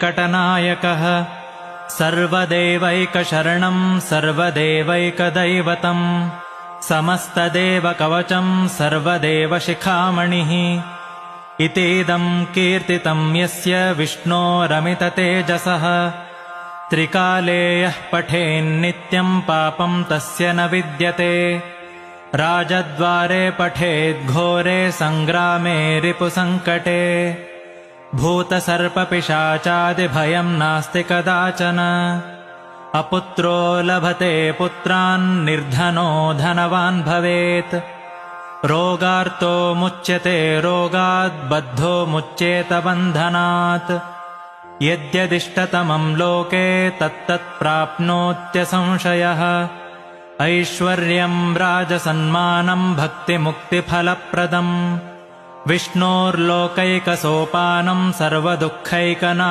वेङ्कटनायकः सर्वदेवैकशरणं सर्वदेवैकदैवतम् समस्तदेवकवचं सर्वदेवशिखामणिः इतीदं कीर्तितं यस्य विष्णोरमिततेजसः त्रिकाले यः पठेन्नित्यं पापं तस्य न विद्यते राजद्वारे पठेद्घोरे सङ्ग्रामे रिपुसङ्कटे भूतसर्पपिशाचादिभयं नास्ति कदाचन अपुत्रो लभते पुत्रान् निर्धनो धनवान् भवेत् रोगार्तो मुच्यते रोगात् बद्धो मुच्येत बन्धनात् यद्यदिष्टतमं लोके तत्तत् प्राप्नोत्यसंशयः ऐश्वर्यं राजसन्मानं भक्तिमुक्तिफलप्रदम् विष्णोर्लोकैकसोपानं सर्वदुःखैकनाशनम्